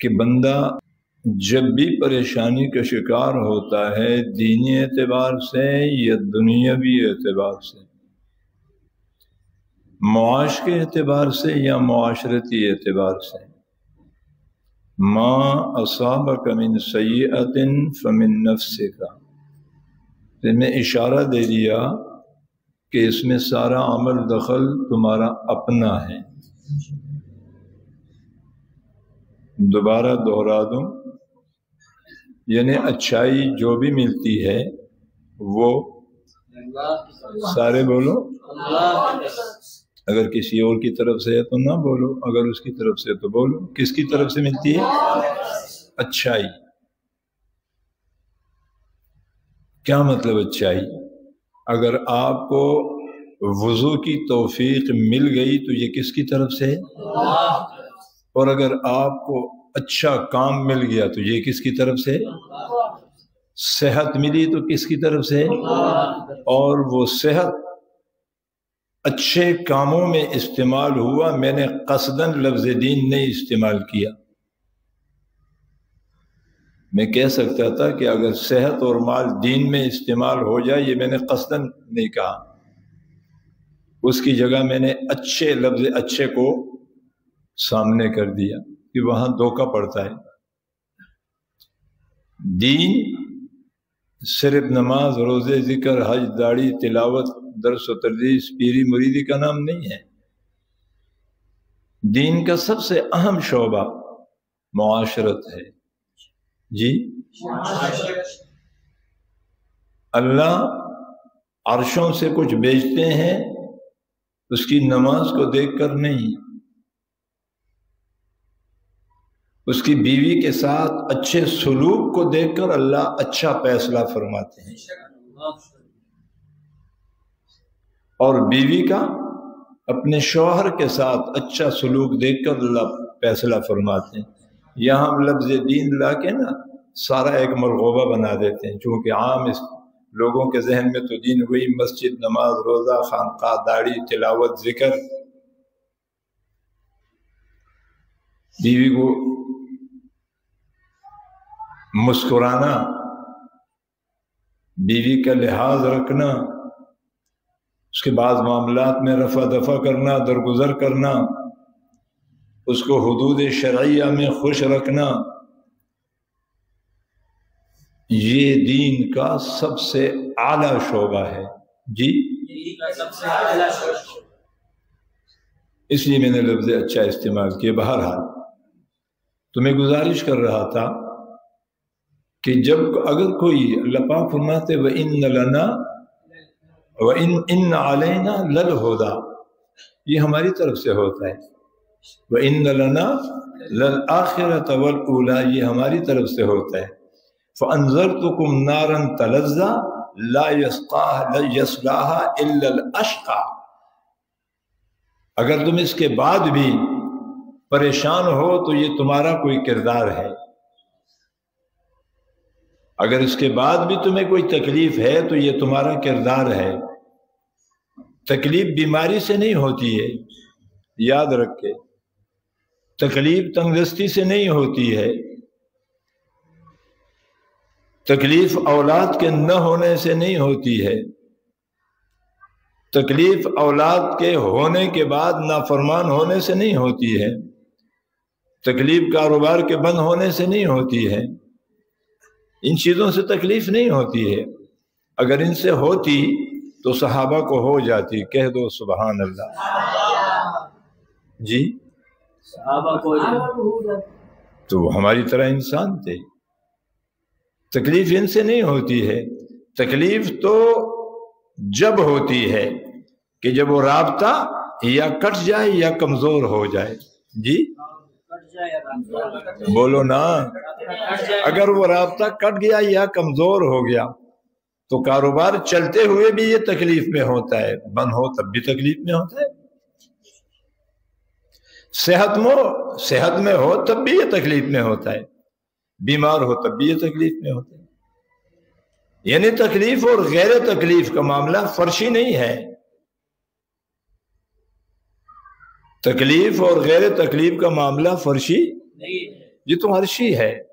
کہ بندہ جب بھی پریشانی کا شکار ہوتا ہے دینی اعتبار سے یا دنیاوی اعتبار سے، معاش کے اعتبار سے یا معاشرتی اعتبار سے، ما اصابک من سیئۃ فمن نفسک، تو میں اشارہ دے دیا کہ اس میں سارا عمل دخل تمہارا اپنا ہے۔ دوبارہ دہرا دوں، یعنی اچھائی جو بھی ملتی ہے وہ سارے بولو، اگر کسی اور کی طرف سے ہے تو نہ بولو، اگر اس کی طرف سے تو بولو۔ کس کی طرف سے ملتی ہے اچھائی؟ کیا مطلب اچھائی؟ اگر آپ کو وضو کی توفیق مل گئی تو یہ کس کی طرف سے ہے؟ اور اگر آپ کو اچھا کام مل گیا تو یہ کس کی طرف سے؟ صحت ملی تو کس کی طرف سے؟ اور وہ صحت اچھے کاموں میں استعمال ہوا، میں نے قصداً لفظ دین نہیں استعمال کیا۔ میں کہہ سکتا تھا کہ اگر صحت اور مال دین میں استعمال ہو جائے، یہ میں نے قصداً نہیں کہا، اس کی جگہ میں نے اچھے لفظ اچھے کو سامنے کر دیا کہ وہاں دھوکہ پڑتا ہے۔ دین صرف نماز، روزے، ذکر، حج، داڑھی، تلاوت، درس و تدریس، پیری مریدی کا نام نہیں ہے۔ دین کا سب سے اہم شعبہ معاشرت ہے۔ جی، اللہ عرشوں سے کچھ بیچتے ہیں، اس کی نماز کو دیکھ کر نہیں، اس کی بیوی کے ساتھ اچھے سلوک کو دیکھ کر اللہ اچھا فیصلہ فرماتے ہیں، اور بیوی کا اپنے شوہر کے ساتھ اچھا سلوک دیکھ کر اللہ فیصلہ فرماتے ہیں۔ یہاں ہم لفظ دین لا کے نا سارا ایک مرغوبہ بنا دیتے ہیں، چونکہ عام اس لوگوں کے ذہن میں تو دین وہی مسجد، نماز، روزہ، خانقاہ، داڑھی، تلاوت، ذکر۔ بیوی کو مسکرانا، بیوی کا لحاظ رکھنا، اس کے بعد معاملات میں رفع دفع کرنا، درگزر کرنا، اس کو حدود شرعیہ میں خوش رکھنا، یہ دین کا سب سے اعلیٰ شعبہ ہے۔ جی، اس لیے میں نے لفظ اچھا استعمال کیا۔ بہرحال تو میں گزارش کر رہا تھا کہ جب اگر کوئی، اللہ پاک فرماتے وَإِنَّ لَنَا وَإِنَّ عَلَيْنَا لَلْهُدَىٰ، یہ ہماری طرف سے ہوتا ہے۔ وَإِنَّ لَنَا لَلْآخِرَةَ وَالْأُولَىٰ، یہ ہماری طرف سے ہوتا ہے۔ فَأَنذَرْتُكُمْ نَارًا تَلَظَّىٰ لَا يَصْلَاهَا إِلَّا الْأَشْقَىٰ، اگر تم اس کے بعد بھی پریشان ہو تو یہ تمہارا کوئی کردار ہے۔ اگر اس کے بعد بھی تمہیں کوئی تکلیف ہے تو یہ تمہارا کردار ہے۔ تکلیف بیماری سے نہیں ہوتی ہے، یاد رکھے، تکلیف تنگدستی سے نہیں ہوتی ہے، تکلیف اولاد کے نہ ہونے سے نہیں ہوتی ہے، تکلیف اولاد کے ہونے کے بعد نافرمان ہونے سے نہیں ہوتی ہے، تکلیف کاروبار کے بند ہونے سے نہیں ہوتی ہے، ان چیزوں سے تکلیف نہیں ہوتی ہے۔ اگر ان سے ہوتی تو صحابہ کو ہو جاتی، کہہ دو سبحان اللہ۔ جی، صحابہ کو تو وہ ہماری طرح انسان تھے، تکلیف ان سے نہیں ہوتی ہے۔ تکلیف تو جب ہوتی ہے کہ جب وہ رابطہ یا کٹ جائے یا کمزور ہو جائے۔ جی بولو نا، اگر وہ رابطہ کٹ گیا یا کمزور ہو گیا تو کاروبار چلتے ہوئے بھی یہ تکلیف میں ہوتا ہے، بند ہو تب بھی تکلیف میں ہوتا ہے، صحت میں ہو تب بھی یہ تکلیف میں ہوتا ہے، بیمار ہو تب بھی یہ تکلیف میں ہوتا ہے۔ یعنی تکلیف اور غیر تکلیف کا معاملہ فرشی نہیں ہے، تکلیف اور غیر تکلیف کا معاملہ فرشی نہیں ہے۔ یہ تو عرشی ہے.